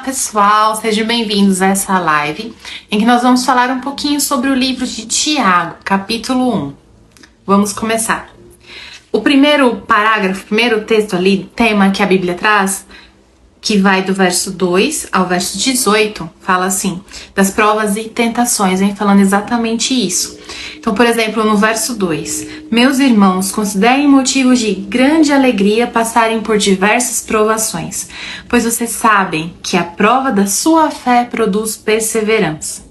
pessoal, sejam bem-vindos a essa live em que nós vamos falar um pouquinho sobre o livro de Tiago, capítulo 1. Vamos começar. O primeiro parágrafo, o primeiro texto ali, tema que a Bíblia traz, que vai do verso 2 ao verso 18, fala assim, das provas e tentações, vem falando exatamente isso. Então, por exemplo, no verso 2, meus irmãos, considerem motivo de grande alegria passarem por diversas provações, pois vocês sabem que a prova da sua fé produz perseverança.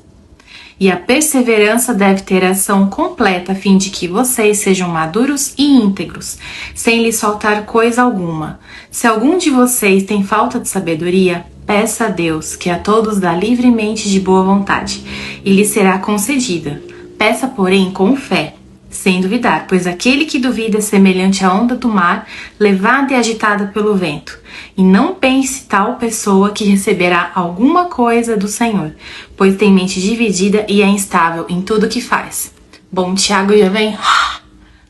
E a perseverança deve ter ação completa a fim de que vocês sejam maduros e íntegros, sem lhes faltar coisa alguma. Se algum de vocês tem falta de sabedoria, peça a Deus, que a todos dá livremente de boa vontade, e lhe será concedida. Peça, porém, com fé, sem duvidar, pois aquele que duvida é semelhante à onda do mar, levada e agitada pelo vento. E não pense tal pessoa que receberá alguma coisa do Senhor, pois tem mente dividida e é instável em tudo que faz. Bom, Tiago já vem,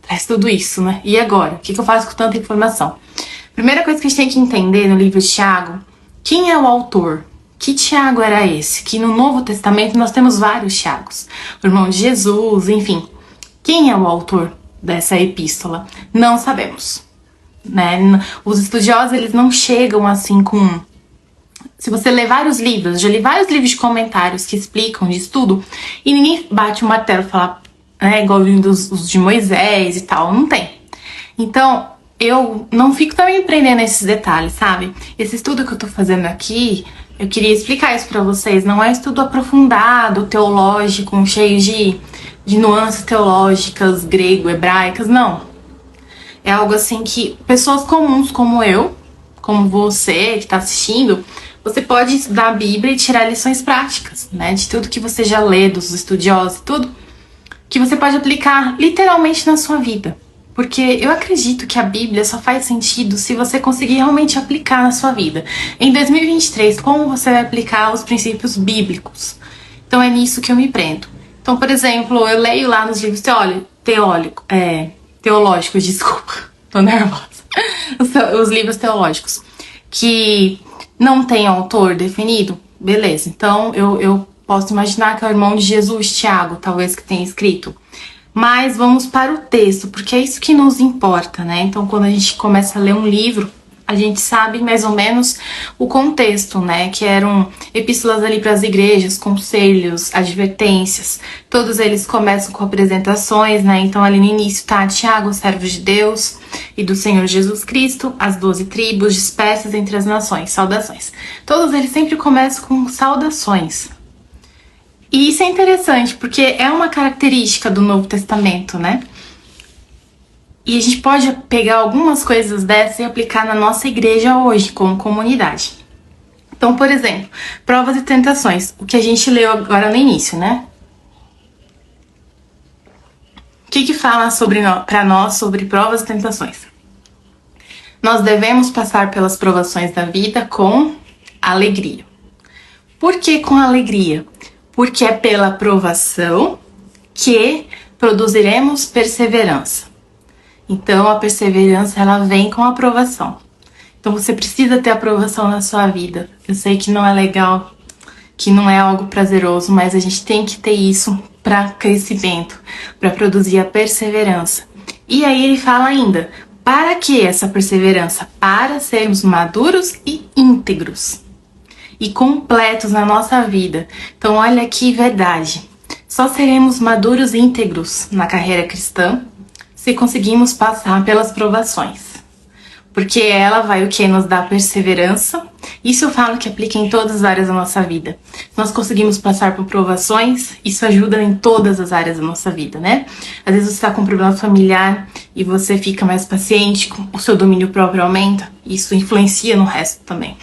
traz tudo isso, né? E agora? O que eu faço com tanta informação? Primeira coisa que a gente tem que entender no livro de Tiago, quem é o autor? Que Tiago era esse? Que no Novo Testamento nós temos vários Tiagos, o irmão de Jesus, enfim. Quem é o autor dessa epístola? Não sabemos, né? Os estudiosos, eles não chegam assim com... Se você ler vários livros, já li vários livros de comentários que explicam de estudo, e ninguém bate o martelo e fala, né, igual os de Moisés e tal, não tem. Então, eu não fico também prendendo esses detalhes, sabe? Esse estudo que eu tô fazendo aqui, eu queria explicar isso pra vocês, não é estudo aprofundado, teológico, cheio de nuances teológicas, grego, hebraicas, não. É algo assim que pessoas comuns como eu, como você que tá assistindo, você pode estudar a Bíblia e tirar lições práticas, né? De tudo que você já lê, dos estudiosos e tudo, que você pode aplicar literalmente na sua vida. Porque eu acredito que a Bíblia só faz sentido se você conseguir realmente aplicar na sua vida. Em 2023, como você vai aplicar os princípios bíblicos? Então é nisso que eu me prendo. Então, por exemplo, eu leio lá nos livros teológicos, desculpa, tô nervosa. Os livros teológicos que não tem autor definido, beleza. Então, eu posso imaginar que é o irmão de Jesus, Tiago, talvez que tenha escrito. Mas vamos para o texto, porque é isso que nos importa, né? Então, quando a gente começa a ler um livro, a gente sabe mais ou menos o contexto, né? Que eram epístolas ali para as igrejas, conselhos, advertências. Todos eles começam com apresentações, né? Então, ali no início tá Tiago, servo de Deus e do Senhor Jesus Cristo, as 12 tribos dispersas entre as nações, saudações. Todos eles sempre começam com saudações. E isso é interessante, porque é uma característica do Novo Testamento, né? E a gente pode pegar algumas coisas dessas e aplicar na nossa igreja hoje, como comunidade. Então, por exemplo, provas e tentações, o que a gente leu agora no início, né? O que fala para nós sobre provas e tentações? Nós devemos passar pelas provações da vida com alegria. Por que com alegria? Porque é pela provação que produziremos perseverança. Então, a perseverança, ela vem com a aprovação. Então, você precisa ter aprovação na sua vida. Eu sei que não é legal, que não é algo prazeroso, mas a gente tem que ter isso para crescimento, para produzir a perseverança. E aí ele fala ainda, para que essa perseverança? Para sermos maduros e íntegros e completos na nossa vida. Então, olha que verdade. Só seremos maduros e íntegros na carreira cristã se conseguimos passar pelas provações. Porque ela vai nos dar perseverança. Isso eu falo que aplica em todas as áreas da nossa vida. Se nós conseguimos passar por provações, isso ajuda em todas as áreas da nossa vida, né? Às vezes você está com um problema familiar e você fica mais paciente, o seu domínio próprio aumenta. Isso influencia no resto também.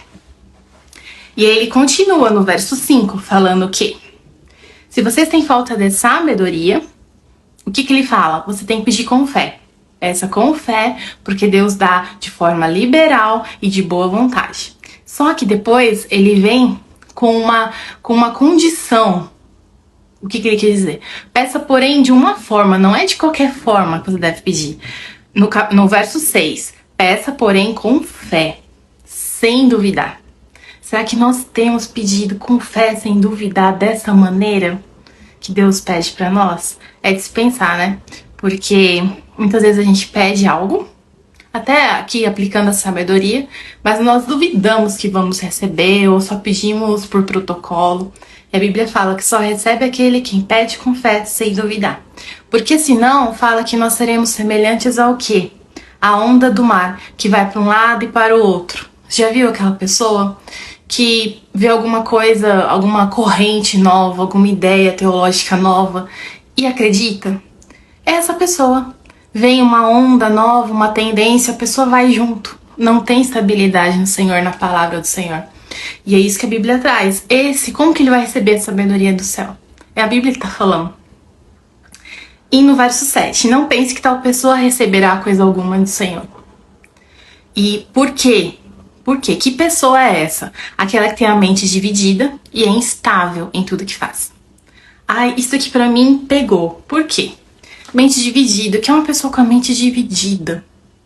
E aí ele continua no verso 5, falando que se vocês têm falta de sabedoria, o que ele fala? Você tem que pedir com fé. Peça com fé, porque Deus dá de forma liberal e de boa vontade. Só que depois ele vem com uma condição. O que ele quer dizer? Peça, porém, de uma forma, não é de qualquer forma que você deve pedir. No verso 6, peça, porém, com fé, sem duvidar. Será que nós temos pedido com fé, sem duvidar, dessa maneira que Deus pede para nós? É de se pensar, né? Porque muitas vezes a gente pede algo, até aqui aplicando a sabedoria, mas nós duvidamos que vamos receber ou só pedimos por protocolo. E a Bíblia fala que só recebe aquele quem pede com fé, sem duvidar. Porque senão fala que nós seremos semelhantes ao quê? A onda do mar, que vai para um lado e para o outro. Já viu aquela pessoa que vê alguma coisa, alguma corrente nova, alguma ideia teológica nova e acredita? É essa pessoa. Vem uma onda nova, uma tendência, a pessoa vai junto. Não tem estabilidade no Senhor, na palavra do Senhor. E é isso que a Bíblia traz. Como que ele vai receber a sabedoria do céu? É a Bíblia que está falando. E no verso 7, não pense que tal pessoa receberá coisa alguma do Senhor. E por quê? Por quê? Que pessoa é essa? Aquela que tem a mente dividida e é instável em tudo que faz. Isso aqui pra mim pegou. Por quê? Mente dividida. O que é uma pessoa com a mente dividida?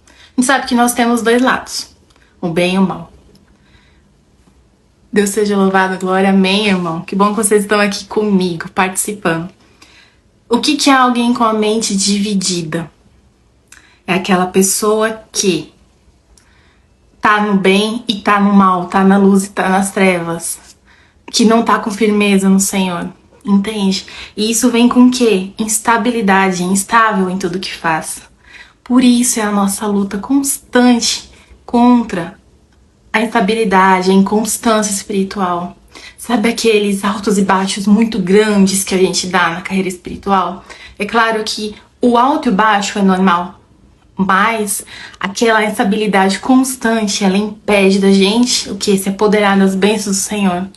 A gente sabe que nós temos dois lados, o bem e o mal. Deus seja louvado, glória, amém, irmão. Que bom que vocês estão aqui comigo, participando. O que é alguém com a mente dividida? É aquela pessoa que tá no bem e tá no mal, tá na luz e tá nas trevas, que não tá com firmeza no Senhor, entende? E isso vem com o quê? Instabilidade, instável em tudo que faz. Por isso é a nossa luta constante contra a instabilidade, a inconstância espiritual. Sabe aqueles altos e baixos muito grandes que a gente dá na carreira espiritual? É claro que o alto e o baixo é normal, mas aquela instabilidade constante, ela impede da gente o que? Se apoderar das bênçãos do Senhor,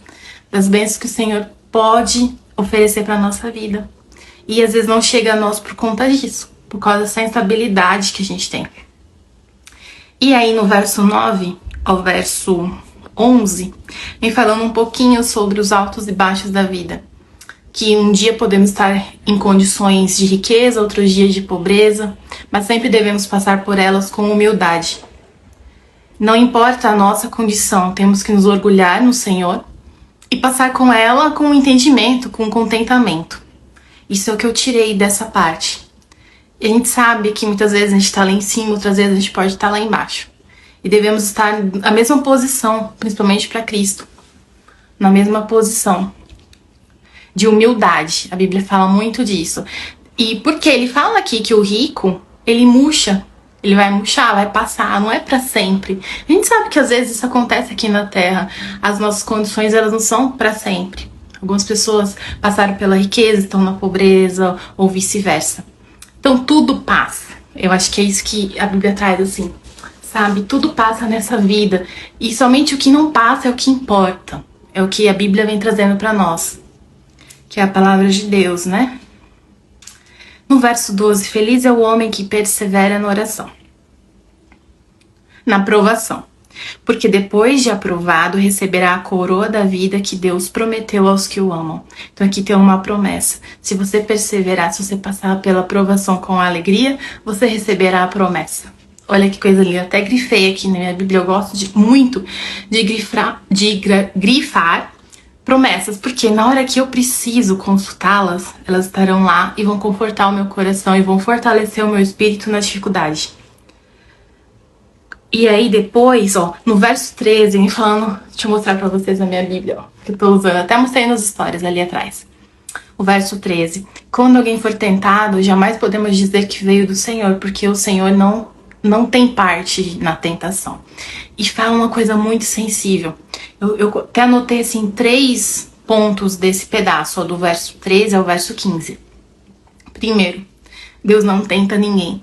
das bênçãos que o Senhor pode oferecer para nossa vida. E às vezes não chega a nós por conta disso, por causa dessa instabilidade que a gente tem. E aí no verso 9 ao verso 11, vem falando um pouquinho sobre os altos e baixos da vida. Que um dia podemos estar em condições de riqueza, outros dias de pobreza, mas sempre devemos passar por elas com humildade. Não importa a nossa condição, temos que nos orgulhar no Senhor e passar com ela com entendimento, com contentamento. Isso é o que eu tirei dessa parte. E a gente sabe que muitas vezes a gente está lá em cima, outras vezes a gente pode estar lá embaixo. E devemos estar na mesma posição, principalmente para Cristo, na mesma posição de humildade. A Bíblia fala muito disso. E porque ele fala aqui que o rico, ele murcha, ele vai murchar, vai passar, não é para sempre. A gente sabe que às vezes isso acontece aqui na Terra. As nossas condições, elas não são para sempre. Algumas pessoas passaram pela riqueza, estão na pobreza, ou vice-versa. Então tudo passa. Eu acho que é isso que a Bíblia traz assim, sabe? Tudo passa nessa vida. E somente o que não passa é o que importa. É o que a Bíblia vem trazendo para nós, que é a palavra de Deus, né? No verso 12, feliz é o homem que persevera na oração, na provação, porque depois de aprovado receberá a coroa da vida que Deus prometeu aos que o amam. Então aqui tem uma promessa. Se você perseverar, se você passar pela provação com alegria, você receberá a promessa. Olha que coisa linda, até grifei aqui na minha Bíblia. Eu gosto muito de grifar promessas, porque na hora que eu preciso consultá-las, elas estarão lá e vão confortar o meu coração e vão fortalecer o meu espírito na dificuldade. E aí depois, ó, no verso 13, vem falando, deixa eu mostrar pra vocês na minha Bíblia, ó, que eu tô usando, até mostrei nas histórias ali atrás. O verso 13, quando alguém for tentado, jamais podemos dizer que veio do Senhor, porque o Senhor não tem parte na tentação. E fala uma coisa muito sensível. Eu até anotei assim 3 pontos desse pedaço, ó, do verso 13 ao verso 15. Primeiro, Deus não tenta ninguém.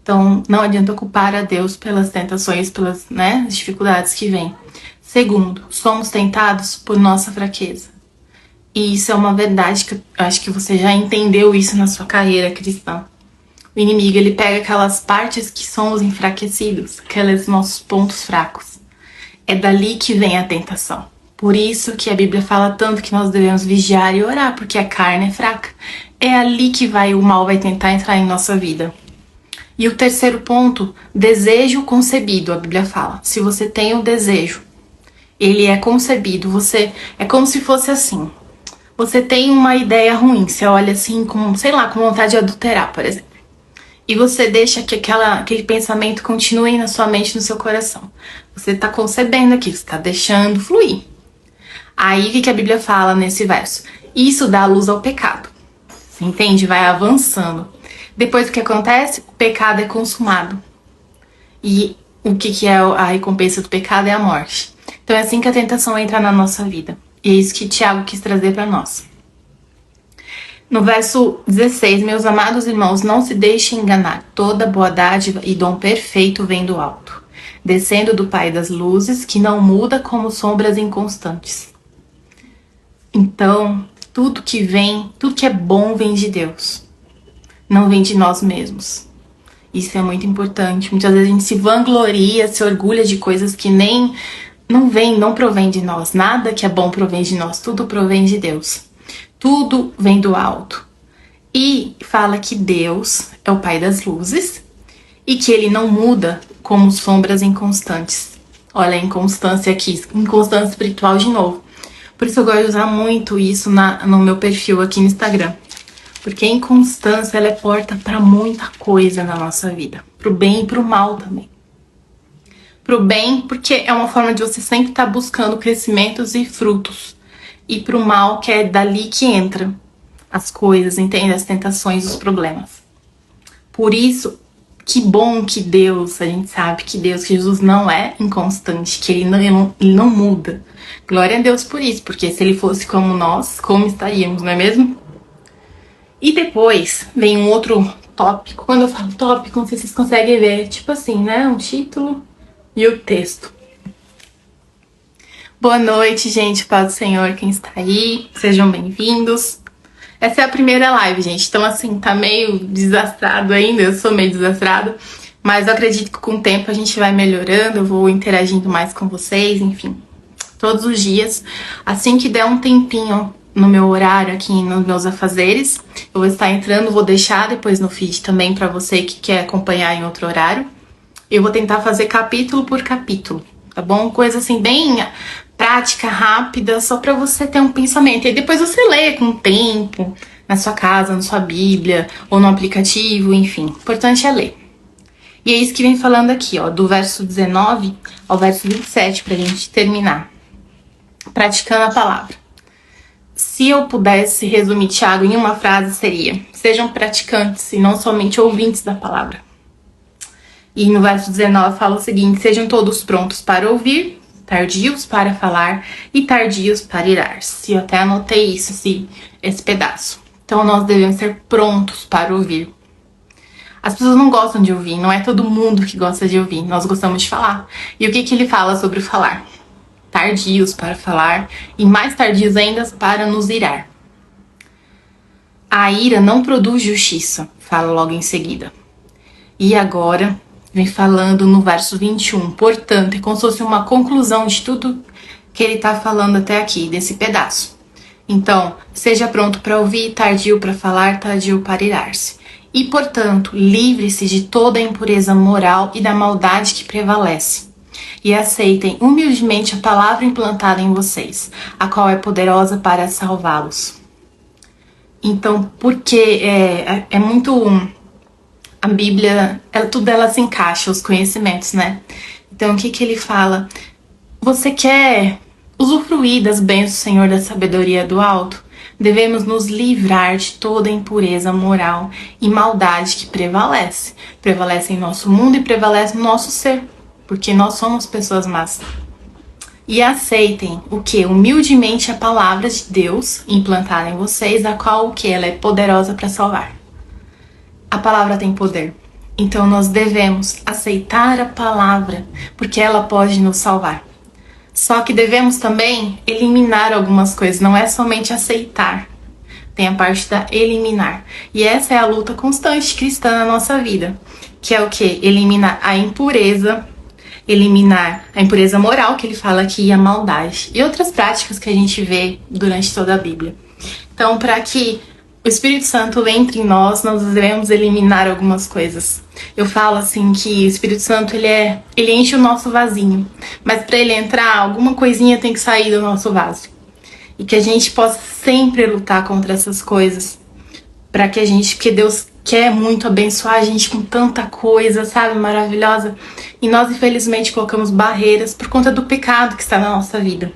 Então não adianta culpar a Deus pelas tentações, pelas dificuldades que vêm. Segundo, somos tentados por nossa fraqueza. E isso é uma verdade que eu acho que você já entendeu isso na sua carreira cristã. O inimigo, ele pega aquelas partes que somos enfraquecidos, aqueles nossos pontos fracos. É dali que vem a tentação. Por isso que a Bíblia fala tanto que nós devemos vigiar e orar, porque a carne é fraca. É ali que o mal vai tentar entrar em nossa vida. E o terceiro ponto, desejo concebido, a Bíblia fala. Se você tem o desejo, ele é concebido, você é como se fosse assim. Você tem uma ideia ruim, você olha assim com, sei lá, com vontade de adulterar, por exemplo. E você deixa que aquele pensamento continue na sua mente, no seu coração. Você está concebendo aquilo, você está deixando fluir. Aí o que a Bíblia fala nesse verso? Isso dá luz ao pecado. Você entende? Vai avançando. Depois o que acontece? O pecado é consumado. E o que é a recompensa do pecado? É a morte. Então é assim que a tentação entra na nossa vida. E é isso que Tiago quis trazer para nós. No verso 16, meus amados irmãos, não se deixem enganar. Toda boa dádiva e dom perfeito vem do alto, descendo do Pai das luzes, que não muda como sombras inconstantes. Então, tudo que é bom vem de Deus. Não vem de nós mesmos. Isso é muito importante. Muitas vezes a gente se vangloria, se orgulha de coisas que não provém de nós. Nada que é bom provém de nós. Tudo provém de Deus. Tudo vem do alto. E fala que Deus é o Pai das luzes e que ele não muda como sombras inconstantes. Olha a inconstância aqui, inconstância espiritual de novo. Por isso eu gosto de usar muito isso no meu perfil aqui no Instagram. Porque a inconstância, ela é porta para muita coisa na nossa vida. Pro bem e pro mal também. Pro bem, porque é uma forma de você sempre estar buscando crescimentos e frutos. E pro mal, que é dali que entra as coisas, entende? As tentações, os problemas. Por isso, que bom que Deus, a gente sabe que Jesus não é inconstante, que ele não muda. Glória a Deus por isso, porque se ele fosse como nós, como estaríamos, não é mesmo? E depois vem um outro tópico. Quando eu falo tópico, não sei se vocês conseguem ver, tipo assim, né? Um título e o texto. Boa noite, gente, paz do Senhor, quem está aí, sejam bem-vindos. Essa é a primeira live, gente, então assim, tá meio desastrado ainda, eu sou meio desastrada, mas eu acredito que com o tempo a gente vai melhorando, eu vou interagindo mais com vocês, enfim, todos os dias. Assim que der um tempinho no meu horário aqui, nos meus afazeres, eu vou estar entrando, vou deixar depois no feed também pra você que quer acompanhar em outro horário. Eu vou tentar fazer capítulo por capítulo, tá bom? Coisa assim, bem prática, rápida, só pra você ter um pensamento. E depois você lê com o tempo, na sua casa, na sua Bíblia, ou no aplicativo, enfim. O importante é ler. E é isso que vem falando aqui, ó, do verso 19 ao verso 27, pra gente terminar. Praticando a palavra. Se eu pudesse resumir Tiago em uma frase, seria: sejam praticantes e não somente ouvintes da palavra. E no verso 19 fala o seguinte: sejam todos prontos para ouvir, tardios para falar e tardios para irar-se. Eu até anotei isso, esse pedaço. Então nós devemos ser prontos para ouvir. As pessoas não gostam de ouvir, não é todo mundo que gosta de ouvir, nós gostamos de falar. E o que ele fala sobre o falar? Tardios para falar e mais tardios ainda para nos irar. A ira não produz justiça, fala logo em seguida. E agora vem falando no verso 21, portanto, é como se fosse uma conclusão de tudo que ele está falando até aqui, desse pedaço. Então, seja pronto para ouvir, tardio para falar, tardio para irar-se. E, portanto, livre-se de toda a impureza moral e da maldade que prevalece. E aceitem humildemente a palavra implantada em vocês, a qual é poderosa para salvá-los. Então, porque é muito... A Bíblia, tudo ela se encaixa, os conhecimentos, né? Então, o que ele fala? Você quer usufruir das bênçãos do Senhor, da sabedoria do alto? Devemos nos livrar de toda a impureza moral e maldade que prevalece. Prevalece em nosso mundo e prevalece no nosso ser, porque nós somos pessoas más. E aceitem o que? Humildemente a palavra de Deus implantada em vocês, a qual o que? Ela é poderosa para salvar. A palavra tem poder, então nós devemos aceitar a palavra, porque ela pode nos salvar. Só que devemos também eliminar algumas coisas, não é somente aceitar, tem a parte da eliminar. E essa é a luta constante cristã na nossa vida, que é o que? Eliminar a impureza, eliminar a impureza moral, que ele fala aqui, e a maldade, e outras práticas que a gente vê durante toda a Bíblia. Então, para que o Espírito Santo entra em nós devemos eliminar algumas coisas. Eu falo assim que o Espírito Santo, ele enche o nosso vasinho, mas para ele entrar, alguma coisinha tem que sair do nosso vaso. E que a gente possa sempre lutar contra essas coisas, porque Deus quer muito abençoar a gente com tanta coisa, sabe, maravilhosa. E nós, infelizmente, colocamos barreiras por conta do pecado que está na nossa vida.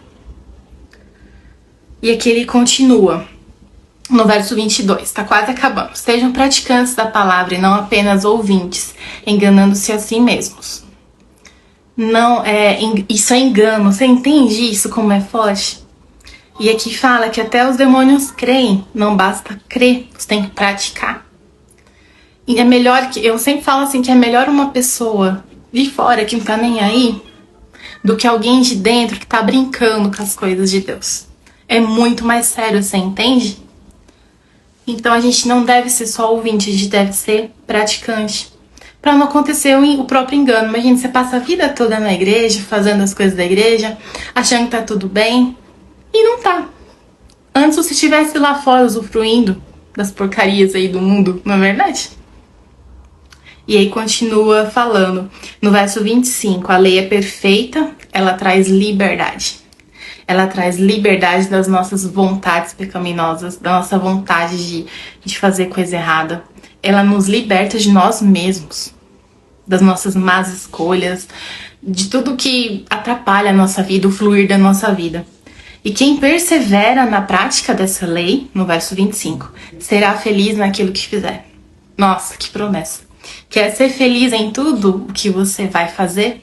E aqui ele continua. No verso 22, tá quase acabando. Sejam praticantes da palavra e não apenas ouvintes, enganando-se a si mesmos. Não isso é engano. Você entende isso como é forte? E aqui fala que até os demônios creem. Não basta crer, você tem que praticar. E é melhor eu sempre falo assim que é melhor uma pessoa de fora que não tá nem aí do que alguém de dentro que tá brincando com as coisas de Deus. É muito mais sério, você entende? Então a gente não deve ser só ouvinte, a gente deve ser praticante. Para não acontecer o próprio engano. Imagina, você passa a vida toda na igreja, fazendo as coisas da igreja, achando que tá tudo bem, e não tá. Antes você estivesse lá fora usufruindo das porcarias aí do mundo, não é verdade? E aí continua falando, no verso 25, a lei é perfeita, ela traz liberdade. Ela traz liberdade das nossas vontades pecaminosas, da nossa vontade de fazer coisa errada. Ela nos liberta de nós mesmos, das nossas más escolhas, de tudo que atrapalha a nossa vida, o fluir da nossa vida. E quem persevera na prática dessa lei, no verso 25, será feliz naquilo que fizer. Nossa, que promessa! Quer ser feliz em tudo o que você vai fazer?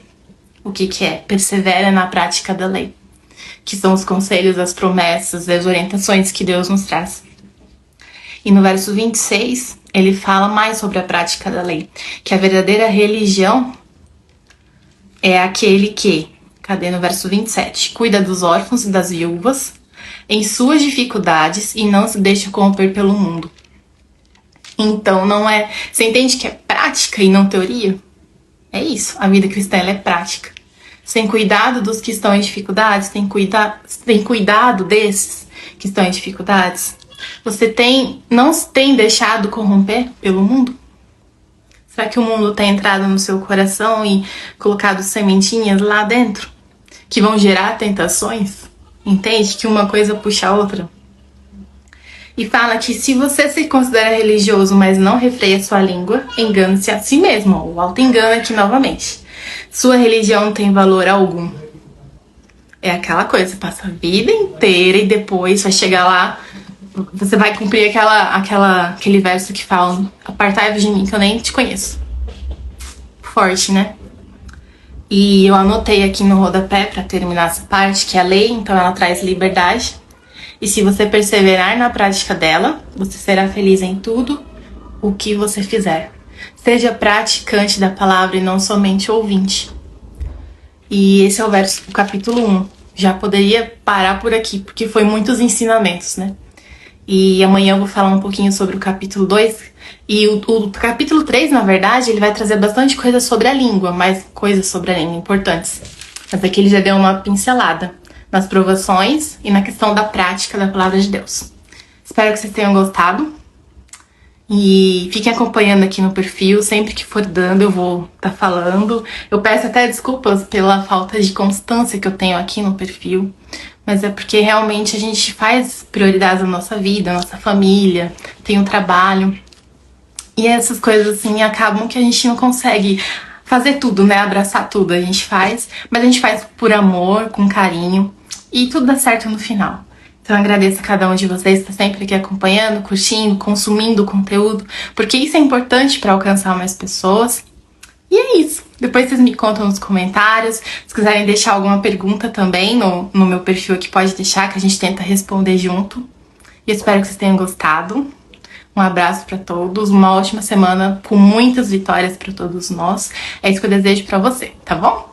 O que é? Persevera na prática da lei, que são os conselhos, as promessas, as orientações que Deus nos traz. E no verso 26, ele fala mais sobre a prática da lei, que a verdadeira religião é aquele que, cadê no verso 27, cuida dos órfãos e das viúvas em suas dificuldades e não se deixa corromper pelo mundo. Então não é... Você entende que é prática e não teoria? É isso, a vida cristã ela é prática. Sem cuidado dos que estão em dificuldades, tem cuidado desses que estão em dificuldades. Você não tem deixado corromper pelo mundo? Será que o mundo tem entrado no seu coração e colocado sementinhas lá dentro? Que vão gerar tentações? Entende? Que uma coisa puxa a outra. E fala que se você se considera religioso, mas não refreia sua língua, engane-se a si mesmo. O auto-engano aqui novamente. Sua religião não tem valor algum. É aquela coisa, você passa a vida inteira e depois vai chegar lá, você vai cumprir aquele verso que fala: apartai-vos de mim que eu nem te conheço. Forte, né? E eu anotei aqui no rodapé para terminar essa parte que a lei, então ela traz liberdade. E se você perseverar na prática dela, você será feliz em tudo o que você fizer. Seja praticante da palavra e não somente ouvinte. E esse é o capítulo 1. Já poderia parar por aqui, porque foi muitos ensinamentos, né? E amanhã eu vou falar um pouquinho sobre o capítulo 2. E o capítulo 3, na verdade, ele vai trazer bastante coisa sobre a língua, mais coisas sobre a língua importantes. Mas aqui ele já deu uma pincelada nas provações e na questão da prática da palavra de Deus. Espero que vocês tenham gostado. E fiquem acompanhando aqui no perfil, sempre que for dando eu vou estar falando. Eu peço até desculpas pela falta de constância que eu tenho aqui no perfil, mas é porque realmente a gente faz prioridades na nossa vida, na nossa família, tem um trabalho. E essas coisas assim acabam que a gente não consegue fazer tudo, né? Abraçar tudo a gente faz, mas a gente faz por amor, com carinho, e tudo dá certo no final. Então eu agradeço a cada um de vocês que está sempre aqui acompanhando, curtindo, consumindo conteúdo, porque isso é importante para alcançar mais pessoas. E é isso. Depois vocês me contam nos comentários. Se quiserem deixar alguma pergunta também no meu perfil aqui, pode deixar, que a gente tenta responder junto. E eu espero que vocês tenham gostado. Um abraço para todos, uma ótima semana com muitas vitórias para todos nós. É isso que eu desejo para você, tá bom?